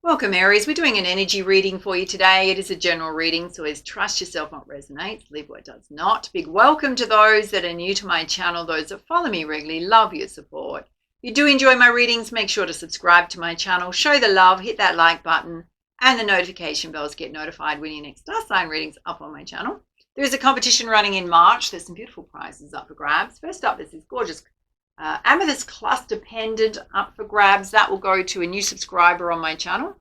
Welcome, Aries. We're doing an energy reading for you today. It is a general reading, so always trust yourself what resonates, leave what does not. Big welcome to those that are new to my channel, those that follow me regularly. Love your support. If you do enjoy my readings, make sure to subscribe to my channel, show the love, hit that like button, and the notification bells to get notified when your next star sign readings up on my channel. There is a competition running in March. There's some beautiful prizes up for grabs. First up, there's this gorgeous amethyst cluster pendant up for grabs. That will go to a new subscriber on my channel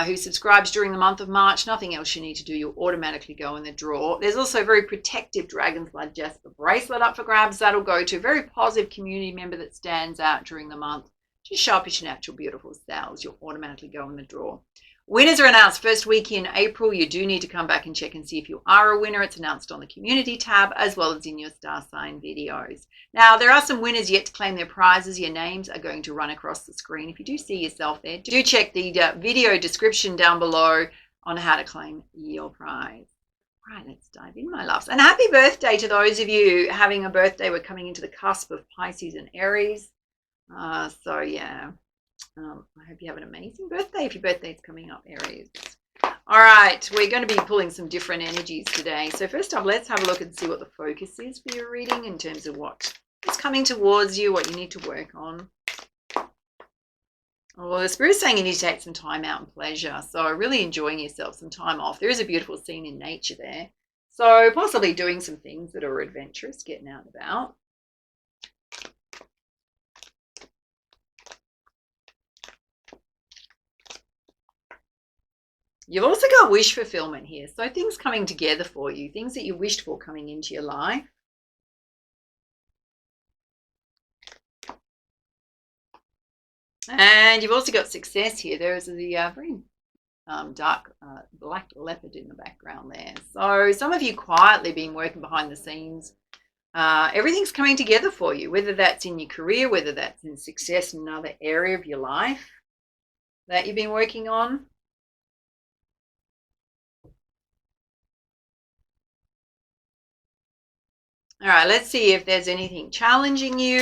who subscribes during the month of March. Nothing else you need to do. You'll automatically go in the draw. There's also a very protective Dragon's Blood Jasper bracelet up for grabs. That'll go to a very positive community member that stands out during the month. Just show up your natural, beautiful selves. You'll automatically go in the draw. Winners are announced first week in April. You do need to come back and check and see if you are a winner. It's announced on the community tab as well as in your star sign videos. Now, there are some winners yet to claim their prizes. Your names are going to run across the screen. If you do see yourself there, do check the video description down below on how to claim your prize. All right, let's dive in, my loves. And happy birthday to those of you having a birthday. We're coming into the cusp of Pisces and Aries. So, yeah. I hope you have an amazing birthday if your birthday is coming up, Aries. All right, we're going to be pulling some different energies today. So first up, let's have a look and see what the focus is for your reading in terms of what is coming towards you, what you need to work on. Well, the Spirit's saying you need to take some time out and pleasure. So really enjoying yourself, some time off. There is a beautiful scene in nature there. So possibly doing some things that are adventurous, getting out and about. You've also got wish fulfillment here. So things coming together for you, things that you wished for coming into your life. And you've also got success here. There is the very dark black leopard in the background there. So some of you quietly been working behind the scenes. Everything's coming together for you, whether that's in your career, whether that's in success in another area of your life that you've been working on. All right, let's see if there's anything challenging you,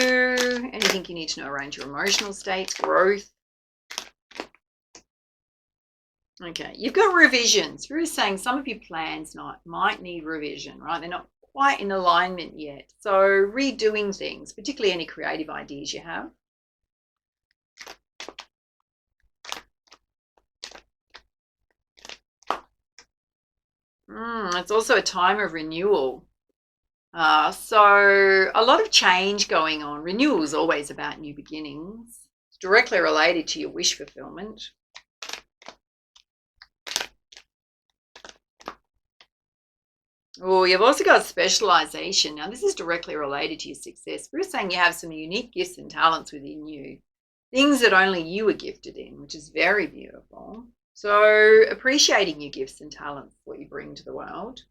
anything you need to know around your emotional states, growth. Okay, you've got revisions. We're saying some of your plans might need revision, right? They're not quite in alignment yet. So redoing things, particularly any creative ideas you have. It's also a time of renewal. So a lot of change going on. Renewal is always about new beginnings. It's directly related to your wish fulfillment. Oh, you've also got specialization. Now, this is directly related to your success. We're saying you have some unique gifts and talents within you, things that only you are gifted in, which is very beautiful. So appreciating your gifts and talents, what you bring to the world.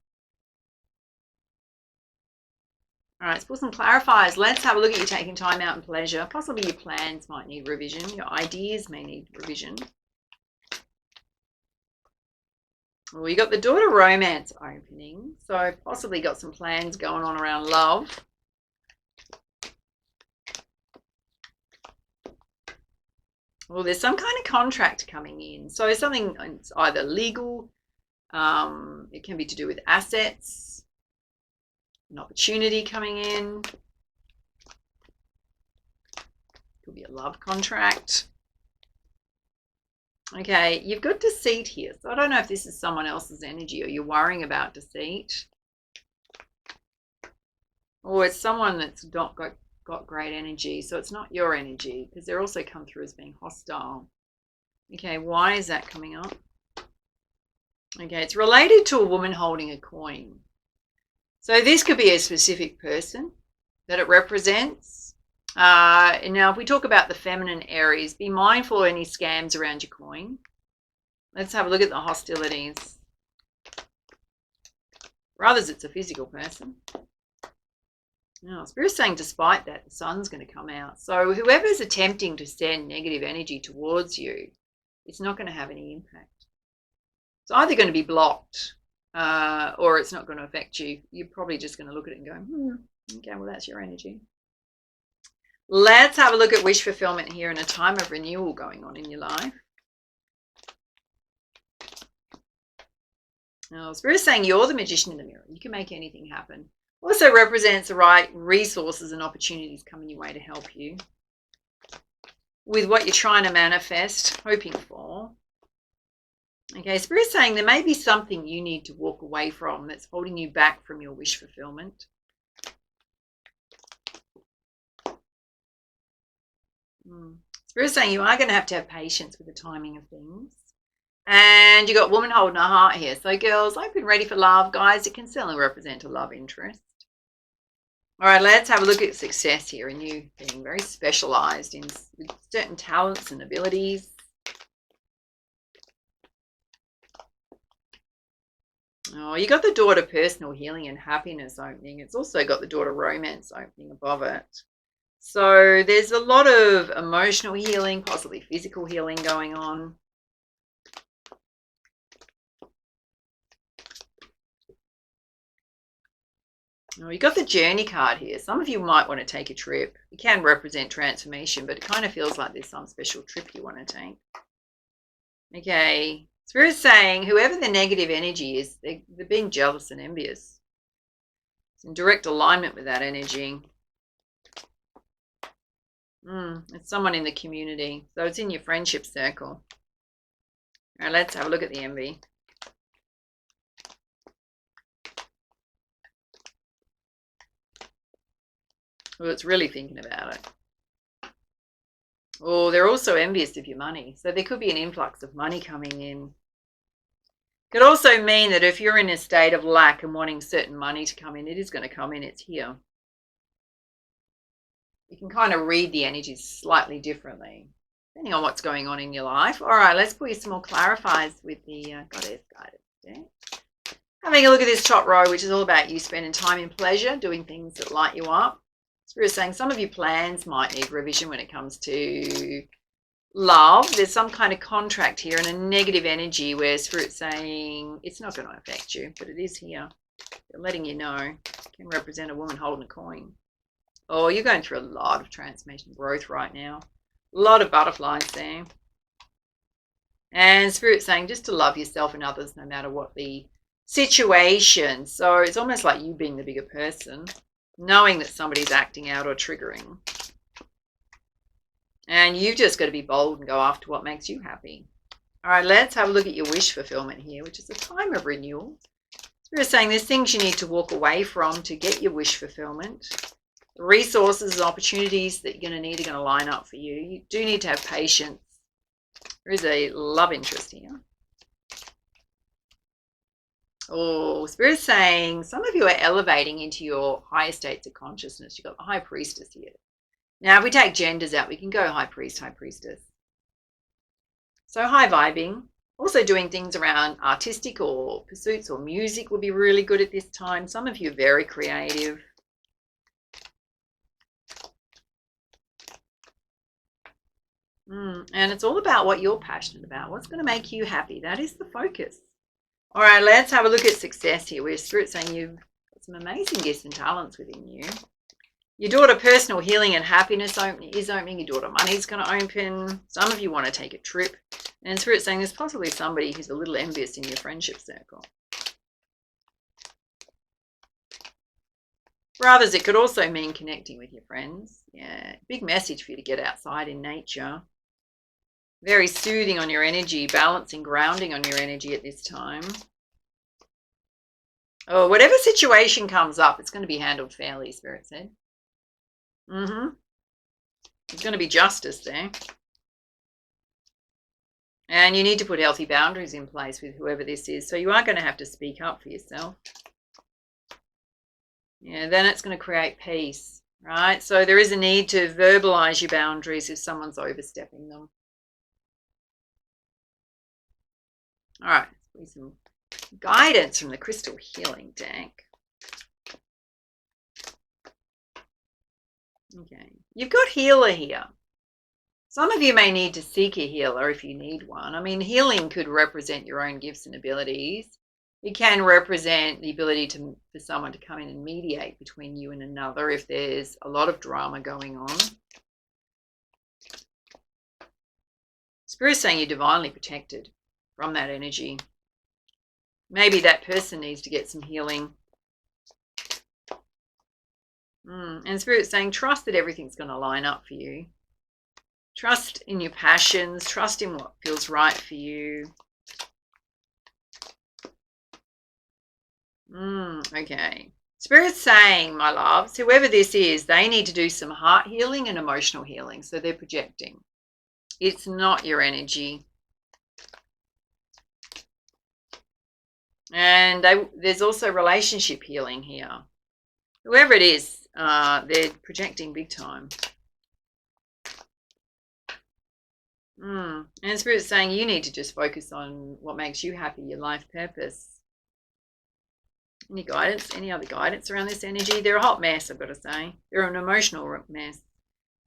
All right, let's put some clarifiers. Let's have a look at you taking time out and pleasure. Possibly your plans might need revision. Your ideas may need revision. Well, you got the Daughter Romance opening. So possibly got some plans going on around love. Well, there's some kind of contract coming in. So something, it's either legal, it can be to do with assets, an opportunity coming in. Could be a love contract. Okay, you've got deceit here. So I don't know if this is someone else's energy or you're worrying about deceit. Or it's someone that's not got great energy. So it's not your energy because they're also come through as being hostile. Okay, why is that coming up? Okay, it's related to a woman holding a coin. So this could be a specific person that it represents. Now, if we talk about the feminine Aries, be mindful of any scams around your coin. Let's have a look at the hostilities. For others, it's a physical person. Now, Spirit's saying despite that, the sun's going to come out. So whoever's attempting to send negative energy towards you, it's not going to have any impact. It's either going to be blocked or it's not going to affect you. You're probably just going to look at it and go, okay, well, that's your energy. Let's have a look at wish fulfillment here in a time of renewal going on in your life. Now, Spirit's saying you're the magician in the mirror. You can make anything happen. Also represents the right resources and opportunities coming your way to help you with what you're trying to manifest, hoping for. Okay, Spirit's saying there may be something you need to walk away from that's holding you back from your wish fulfillment. Spirit's saying you are going to have patience with the timing of things. And you got woman holding a heart here. So girls, open ready for love. Guys, it can certainly represent a love interest. All right, let's have a look at success here and you being very specialized in certain talents and abilities. Oh, you got the door to personal healing and happiness opening. It's also got the door to romance opening above it. So there's a lot of emotional healing, possibly physical healing going on. Oh, you got the journey card here. Some of you might want to take a trip. It can represent transformation, but it kind of feels like there's some special trip you want to take. Okay. Spirit's saying whoever the negative energy is, they're being jealous and envious. It's in direct alignment with that energy. It's someone in the community. So it's in your friendship circle. All right, let's have a look at the envy. Well, it's really thinking about it. Oh, they're also envious of your money. So there could be an influx of money coming in. Could also mean that if you're in a state of lack and wanting certain money to come in, it is going to come in. It's here. You can kind of read the energies slightly differently, depending on what's going on in your life. All right, let's put you some more clarifiers with the Goddess Guidance deck. Having a look at this top row, which is all about you spending time in pleasure, doing things that light you up. Spirit's saying some of your plans might need revision when it comes to love. There's some kind of contract here and a negative energy where Spirit's saying it's not going to affect you, but it is here. They're letting you know. It can represent a woman holding a coin. Oh, you're going through a lot of transformation growth right now. A lot of butterflies there. And Spirit's saying just to love yourself and others no matter what the situation. So it's almost like you being the bigger person, knowing that somebody's acting out or triggering. And you've just got to be bold and go after what makes you happy. All right, let's have a look at your wish fulfillment here, which is a time of renewal. Spirit's saying there's things you need to walk away from to get your wish fulfillment. Resources and opportunities that you're going to need are going to line up for you. You do need to have patience. There is a love interest here. Oh, Spirit's saying some of you are elevating into your higher states of consciousness. You've got the High Priestess here. Now, if we take genders out, we can go High Priest, High Priestess. So high vibing. Also doing things around artistic or pursuits or music would be really good at this time. Some of you are very creative. And it's all about what you're passionate about. What's going to make you happy? That is the focus. All right, let's have a look at success here. Where Spirit's saying you've got some amazing gifts and talents within you. Your door to personal healing and happiness is opening. Your door to money is going to open. Some of you want to take a trip. And Spirit's saying there's possibly somebody who's a little envious in your friendship circle. For others, it could also mean connecting with your friends. Yeah, big message for you to get outside in nature. Very soothing on your energy, balancing, grounding on your energy at this time. Oh, whatever situation comes up, it's going to be handled fairly, Spirit said. There's going to be justice there. And you need to put healthy boundaries in place with whoever this is. So you are going to have to speak up for yourself. Yeah, then it's going to create peace, right? So there is a need to verbalize your boundaries if someone's overstepping them. All right, let's some guidance from the Crystal Healing deck. Okay, you've got healer here. Some of you may need to seek a healer if you need one. I mean, healing could represent your own gifts and abilities. It can represent the ability for someone to come in and mediate between you and another if there's a lot of drama going on. Spirit's saying you're divinely protected from that energy. Maybe that person needs to get some healing. And Spirit's saying, trust that everything's going to line up for you. Trust in your passions. Trust in what feels right for you. Okay. Spirit's saying, my loves, whoever this is, they need to do some heart healing and emotional healing. So they're projecting. It's not your energy. And there's also relationship healing here. Whoever it is, they're projecting big time. And Spirit's saying you need to just focus on what makes you happy, your life purpose. Any guidance? Any other guidance around this energy? They're a hot mess, I've got to say. They're an emotional mess.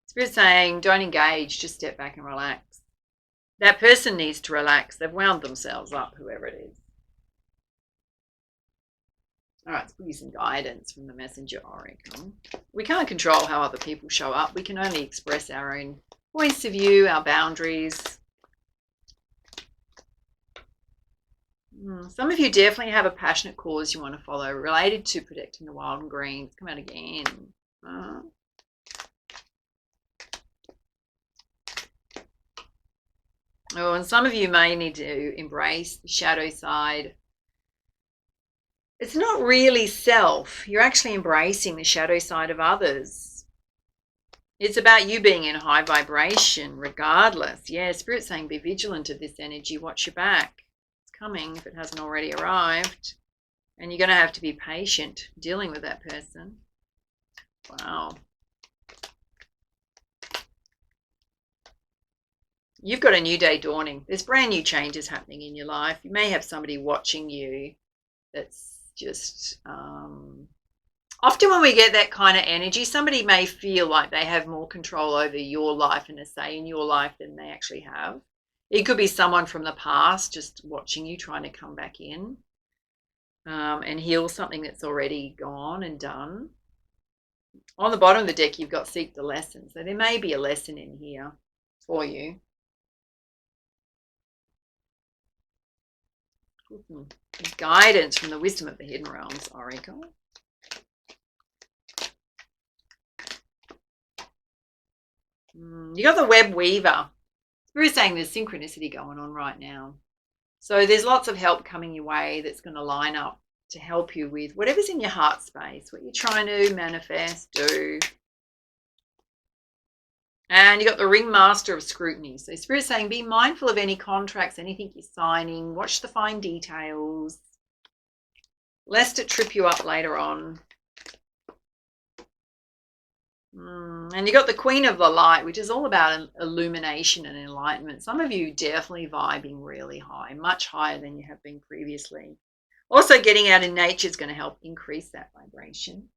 Spirit's saying don't engage, just step back and relax. That person needs to relax. They've wound themselves up, whoever it is. All right, let's give you some guidance from the Messenger Oracle. We can't control how other people show up. We can only express our own points of view, our boundaries. Some of you definitely have a passionate cause you want to follow related to protecting the wild and green. Come out again. Oh, and some of you may need to embrace the shadow side. It's not really self. You're actually embracing the shadow side of others. It's about you being in high vibration regardless. Yeah, Spirit's saying be vigilant of this energy. Watch your back. It's coming if it hasn't already arrived. And you're going to have to be patient dealing with that person. Wow. You've got a new day dawning. There's brand new changes happening in your life. You may have somebody watching you that's just often when we get that kind of energy, somebody may feel like they have more control over your life and a say in your life than they actually have. It could be someone from the past just watching you, trying to come back in and heal something that's already gone and done. On the bottom of the deck, you've got seek the lesson. So there may be a lesson in here for you. Guidance from the wisdom of the hidden realms, Oracle. You got the web weaver. Spirit's saying there's synchronicity going on right now. So there's lots of help coming your way that's going to line up to help you with whatever's in your heart space, what you're trying to manifest, do. And you got the ringmaster of scrutiny. So Spirit's saying be mindful of any contracts, anything you're signing. Watch the fine details, lest it trip you up later on. And you got the Queen of the Light, which is all about illumination and enlightenment. Some of you definitely vibing really high, much higher than you have been previously. Also, getting out in nature is going to help increase that vibration.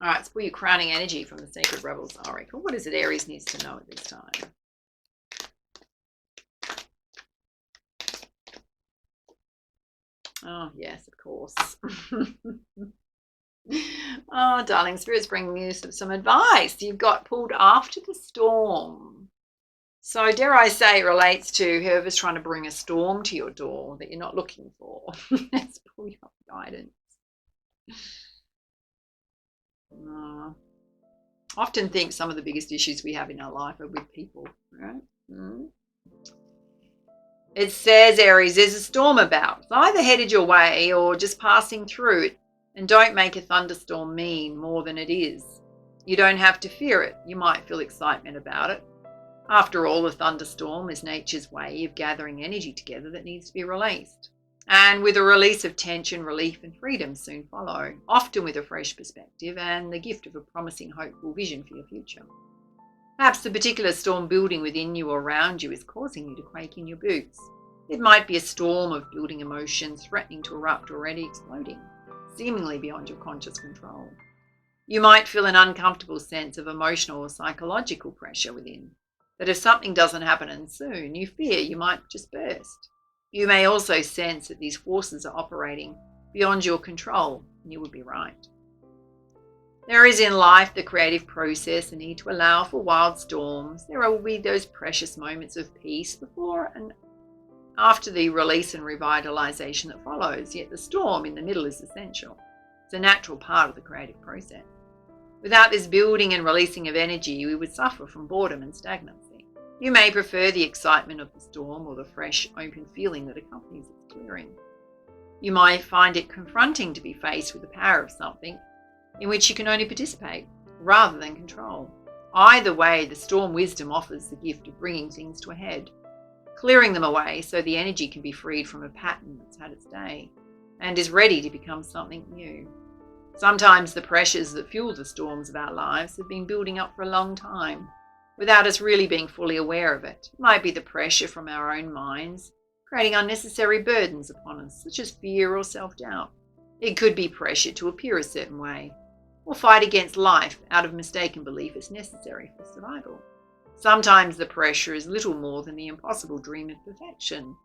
All right, let's pull your crowning energy from the Sacred Rebels Oracle. What is it Aries needs to know at this time? Oh, yes, of course. Oh, darling, Spirit's bringing you some advice. You've got pulled after the storm. So, dare I say, it relates to whoever's trying to bring a storm to your door that you're not looking for. Let's pull your guidance. Often think some of the biggest issues we have in our life are with people, right? It says, Aries, there's a storm about. It's either headed your way or just passing through it. And don't make a thunderstorm mean more than it is. You don't have to fear it. You might feel excitement about it. After all, a thunderstorm is nature's way of gathering energy together that needs to be released. And with a release of tension, relief and freedom soon follow, often with a fresh perspective and the gift of a promising, hopeful vision for your future. Perhaps the particular storm building within you or around you is causing you to quake in your boots. It might be a storm of building emotions threatening to erupt, already exploding, seemingly beyond your conscious control. You might feel an uncomfortable sense of emotional or psychological pressure within, that if something doesn't happen soon, you fear you might just burst. You may also sense that these forces are operating beyond your control, and you would be right. There is in life the creative process, a need to allow for wild storms. There will be those precious moments of peace before after the release and revitalization that follows, yet the storm in the middle is essential. It's a natural part of the creative process. Without this building and releasing of energy, we would suffer from boredom and stagnancy. You may prefer the excitement of the storm or the fresh, open feeling that accompanies its clearing. You might find it confronting to be faced with the power of something in which you can only participate rather than control. Either way, the storm wisdom offers the gift of bringing things to a head, clearing them away so the energy can be freed from a pattern that's had its day and is ready to become something new. Sometimes the pressures that fuel the storms of our lives have been building up for a long time without us really being fully aware of it. It might be the pressure from our own minds, creating unnecessary burdens upon us, such as fear or self-doubt. It could be pressure to appear a certain way, or fight against life out of mistaken belief it's necessary for survival. Sometimes the pressure is little more than the impossible dream of perfection,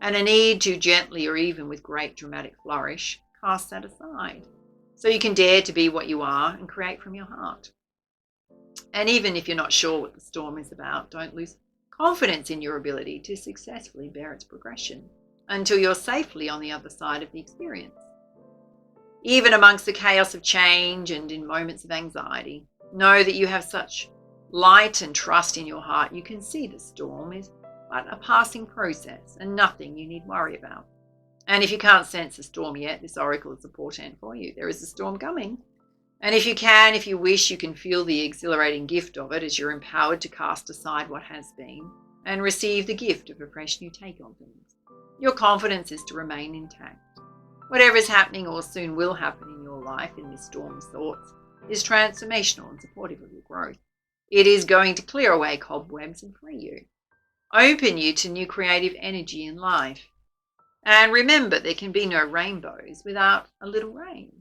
and a need to gently or even with great dramatic flourish cast that aside, so you can dare to be what you are and create from your heart. And even if you're not sure what the storm is about, don't lose confidence in your ability to successfully bear its progression until you're safely on the other side of the experience. Even amongst the chaos of change and in moments of anxiety, know that you have such light and trust in your heart. You can see the storm is but a passing process and nothing you need worry about. And if you can't sense the storm yet, this oracle is a portent for you. There is a storm coming. And if you wish, you can feel the exhilarating gift of it as you're empowered to cast aside what has been and receive the gift of a fresh new take on things. Your confidence is to remain intact. Whatever is happening or soon will happen in your life in this storm of thoughts is transformational and supportive of your growth. It is going to clear away cobwebs and free you, open you to new creative energy in life. And remember, there can be no rainbows without a little rain.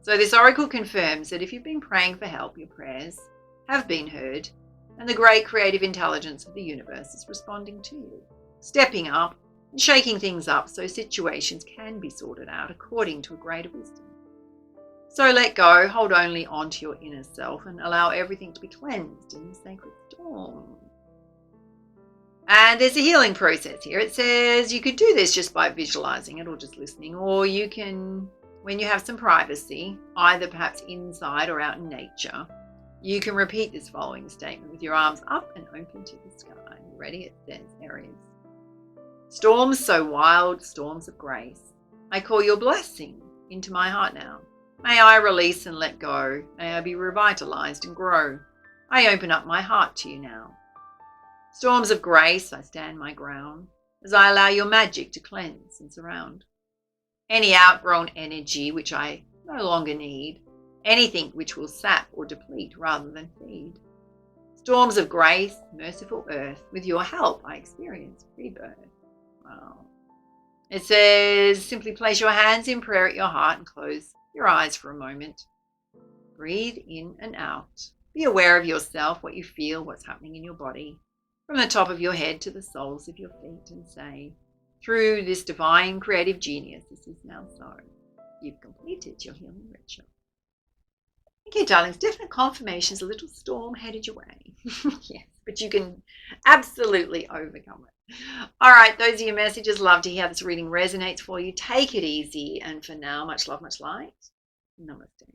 So this oracle confirms that if you've been praying for help, your prayers have been heard, and the great creative intelligence of the universe is responding to you, stepping up and shaking things up so situations can be sorted out according to a greater wisdom. So let go, hold only on to your inner self and allow everything to be cleansed in the sacred storm. And there's a healing process here. It says you could do this just by visualizing it or just listening, or you can, when you have some privacy, either perhaps inside or out in nature, you can repeat this following statement with your arms up and open to the sky. You ready? It says, Aries. Storms so wild, storms of grace. I call your blessing into my heart now. May I release and let go. May I be revitalized and grow. I open up my heart to you now. Storms of grace, I stand my ground as I allow your magic to cleanse and surround. Any outgrown energy which I no longer need, anything which will sap or deplete rather than feed. Storms of grace, merciful earth, with your help I experience rebirth. Wow. It says, simply place your hands in prayer at your heart and close your eyes for a moment. Breathe in and out. Be aware of yourself, what you feel, what's happening in your body, from the top of your head to the soles of your feet, and say, through this divine creative genius, this is now so. You've completed your healing ritual. Okay, darlings, definite confirmations, a little storm headed your way. Yes, but you can absolutely overcome it. All right, those are your messages. Love to hear how this reading resonates for you. Take it easy. And for now, much love, much light. Namaste.